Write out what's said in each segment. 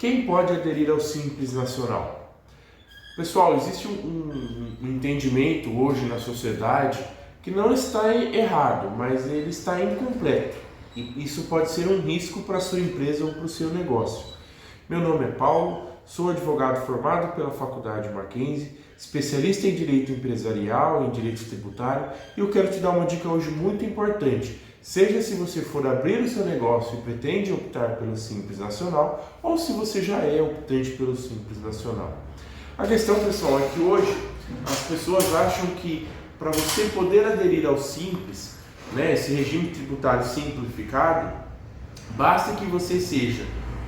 Quem pode aderir ao Simples Nacional? Pessoal, existe um entendimento hoje na sociedade que não está errado, mas ele está incompleto. E isso pode ser um risco para a sua empresa ou para o seu negócio. Meu nome é Paulo, sou advogado formado pela Faculdade Mackenzie, especialista em Direito Empresarial, em Direito Tributário, e eu quero te dar uma dica hoje muito importante. Seja se você for abrir o seu negócio e pretende optar pelo Simples Nacional, ou se você já é optante pelo Simples Nacional. A questão, pessoal, é que hoje as pessoas acham que para você poder aderir ao Simples, esse regime tributário simplificado, basta que você seja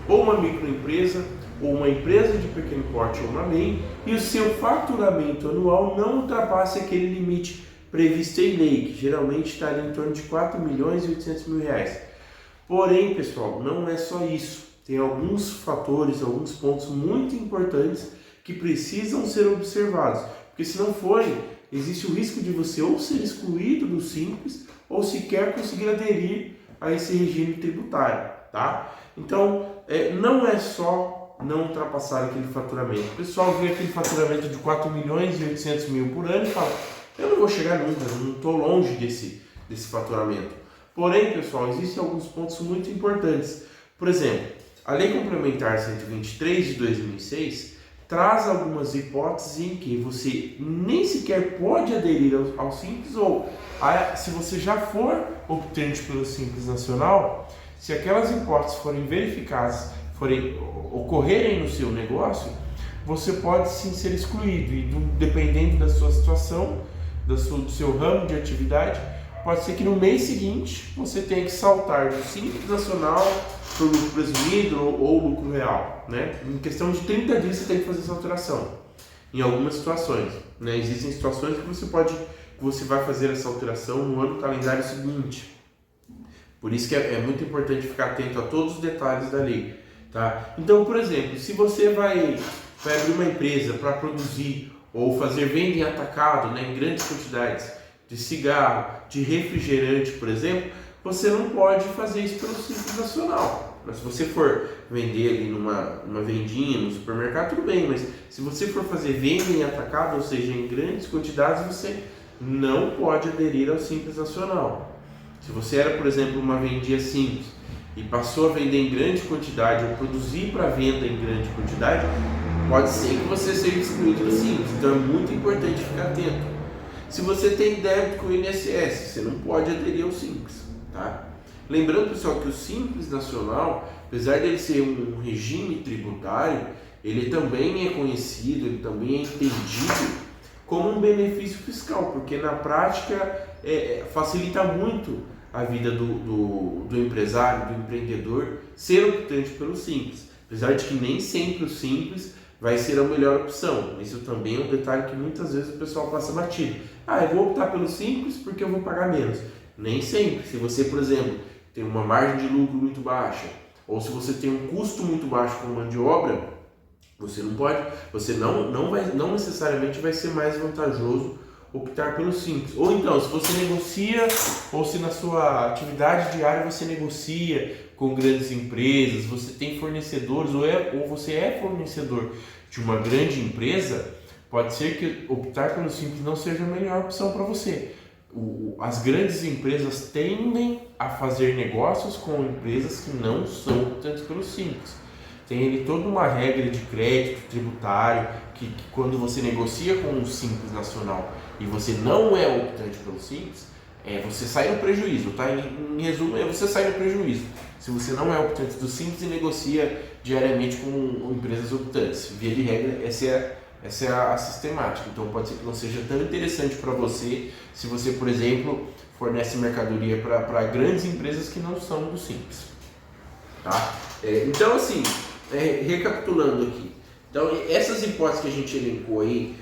ou uma microempresa, ou uma empresa de pequeno porte ou uma MEI, e o seu faturamento anual não ultrapasse aquele limite previsto em lei, que geralmente está ali em torno de R$4.800.000. Porém, pessoal, não é só isso. Tem alguns fatores, alguns pontos muito importantes que precisam ser observados, porque se não forem, existe o risco de você ou ser excluído do Simples ou sequer conseguir aderir a esse regime tributário, tá? Então, não é só não ultrapassar aquele faturamento. O pessoal vê aquele faturamento de R$4.800.000 por ano e fala: eu não vou chegar nunca, eu não estou longe desse faturamento. Porém, pessoal, existem alguns pontos muito importantes. Por exemplo, a Lei Complementar 123 de 2006 traz algumas hipóteses em que você nem sequer pode aderir ao Simples, ou se você já for optante pelo Simples Nacional, se aquelas hipóteses forem verificadas, ocorrerem no seu negócio, você pode sim ser excluído, e dependendo da sua situação, do seu ramo de atividade, pode ser que no mês seguinte você tenha que saltar do Simples Nacional para o lucro presumido ou lucro real, Em questão de 30 dias você tem que fazer essa alteração. Em algumas situações, Existem situações que você vai fazer essa alteração no ano calendário seguinte. Por isso que é muito importante ficar atento a todos os detalhes da lei, tá? Então, por exemplo, se você vai abrir uma empresa para produzir ou fazer venda em atacado, em grandes quantidades, de cigarro, de refrigerante, por exemplo, você não pode fazer isso pelo Simples Nacional. Mas se você for vender ali numa vendinha no supermercado, tudo bem, mas se você for fazer venda em atacado, ou seja, em grandes quantidades, você não pode aderir ao Simples Nacional. Se você era, por exemplo, uma vendia simples e passou a vender em grande quantidade ou produzir para venda em grande quantidade, pode ser que você seja excluído do Simples. Então é muito importante ficar atento. Se você tem débito com o INSS, você não pode aderir ao Simples, tá? Lembrando, pessoal, que o Simples Nacional, apesar dele ser um regime tributário, ele também é conhecido, ele também é entendido como um benefício fiscal, porque na prática facilita muito a vida do empresário, do empreendedor, ser optante pelo Simples. Apesar de que nem sempre o Simples vai ser a melhor opção. Isso também é um detalhe que muitas vezes o pessoal passa batido. Eu vou optar pelo Simples porque eu vou pagar menos. Nem sempre. Se você, por exemplo, tem uma margem de lucro muito baixa, ou se você tem um custo muito baixo com mão de obra, você não necessariamente vai ser mais vantajoso optar pelo Simples. Ou então, se você negocia, ou se na sua atividade diária você negocia com grandes empresas, você tem fornecedores, ou você é fornecedor de uma grande empresa, pode ser que optar pelo Simples não seja a melhor opção para você. As grandes empresas tendem a fazer negócios com empresas que não são optantes pelo Simples. Tem ali toda uma regra de crédito tributário que quando você negocia com o Simples Nacional e você não é optante pelo Simples, você sai no prejuízo, tá? Em resumo, você sai no prejuízo se você não é optante do Simples e negocia diariamente com empresas optantes. Via de regra, essa é a sistemática. Então pode ser que não seja tão interessante para você se você, por exemplo, fornece mercadoria para grandes empresas que não são do Simples, tá? Então, assim, recapitulando aqui, então essas hipóteses que a gente elencou aí,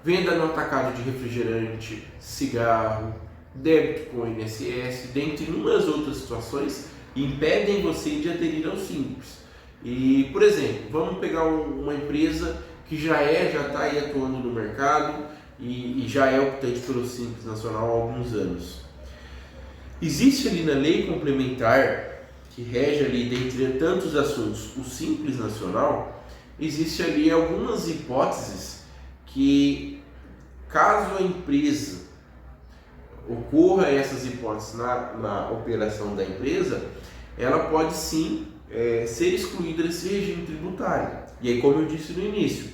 venda no atacado de refrigerante, cigarro, débito com o INSS, dentre inúmeras outras situações, impedem você de aderir ao Simples. E, por exemplo, vamos pegar uma empresa que já está aí atuando no mercado e já é optante pelo Simples Nacional há alguns anos. Existe ali na Lei Complementar que rege ali, dentre tantos assuntos, o Simples Nacional, existe ali algumas hipóteses que, caso a empresa ocorra essas hipóteses na operação da empresa, ela pode sim ser excluída desse regime tributário. E aí, como eu disse no início,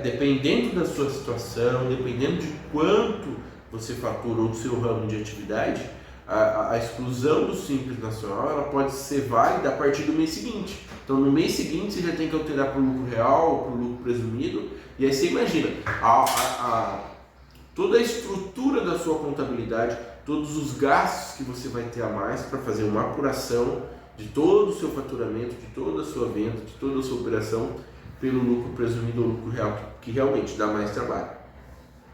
dependendo da sua situação, dependendo de quanto você fatura ou do seu ramo de atividade, a exclusão do Simples Nacional ela pode ser válida a partir do mês seguinte. Então, no mês seguinte, você já tem que alterar para o lucro real ou para o lucro presumido. E aí você imagina, toda a estrutura da sua contabilidade, todos os gastos que você vai ter a mais para fazer uma apuração de todo o seu faturamento, de toda a sua venda, de toda a sua operação pelo lucro presumido ou lucro real, que realmente dá mais trabalho.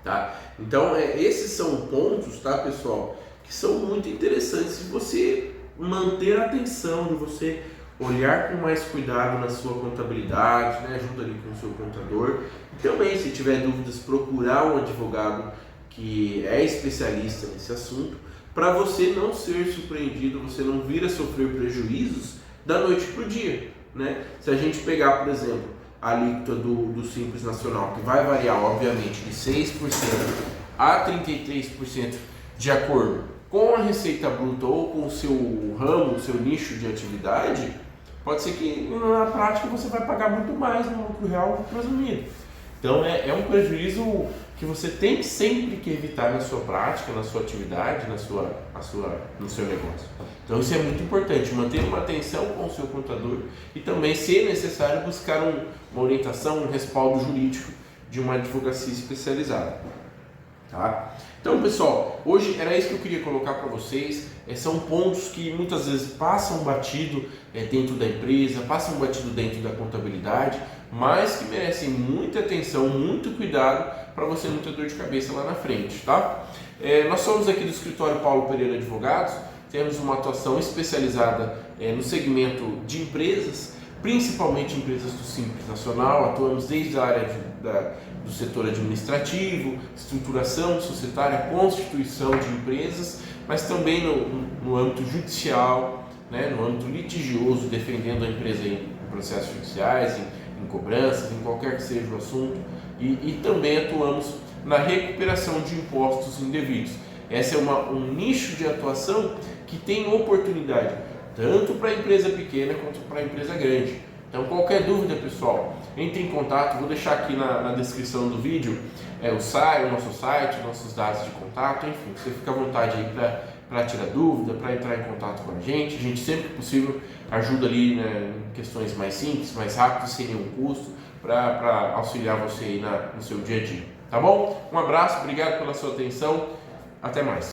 Tá? Então, esses são pontos, tá, pessoal, que são muito interessantes de você manter a atenção, de você olhar com mais cuidado na sua contabilidade, né, junto ali com o seu contador. E também, se tiver dúvidas, procurar um advogado que é especialista nesse assunto, para você não ser surpreendido, você não vir a sofrer prejuízos da noite para o dia. Né? Se a gente pegar, por exemplo, a alíquota do Simples Nacional, que vai variar, obviamente, de 6% a 33% de acordo com a receita bruta ou com o seu ramo, o seu nicho de atividade, pode ser que na prática você vai pagar muito mais no lucro real presumido. Então é um prejuízo que você tem sempre que evitar na sua prática, na sua atividade, no seu negócio. Então isso é muito importante, manter uma atenção com o seu contador e também, se necessário, buscar uma orientação, um respaldo jurídico de uma advocacia especializada. Tá? Então, pessoal, hoje era isso que eu queria colocar para vocês. São pontos que muitas vezes passam batido dentro da empresa, passam batido dentro da contabilidade, mas que merecem muita atenção, muito cuidado para você não ter dor de cabeça lá na frente. Tá? Nós somos aqui do escritório Paulo Pereira Advogados, temos uma atuação especializada no segmento de empresas, principalmente empresas do Simples Nacional. Atuamos desde a área do setor administrativo, estruturação societária, constituição de empresas, mas também no âmbito judicial, né, no âmbito litigioso, defendendo a empresa em processos judiciais, em cobranças, em qualquer que seja o assunto, e também atuamos na recuperação de impostos indevidos. Esse é um nicho de atuação que tem oportunidade tanto para a empresa pequena quanto para a empresa grande. Então, qualquer dúvida, pessoal, entre em contato. Vou deixar aqui na descrição do vídeo o nosso site, nossos dados de contato, enfim, você fica à vontade aí para tirar dúvida, para entrar em contato com a gente. A gente, sempre que possível, ajuda ali, né, em questões mais simples, mais rápidas, sem nenhum custo, para auxiliar você aí no seu dia a dia. Tá bom? Um abraço, obrigado pela sua atenção, até mais.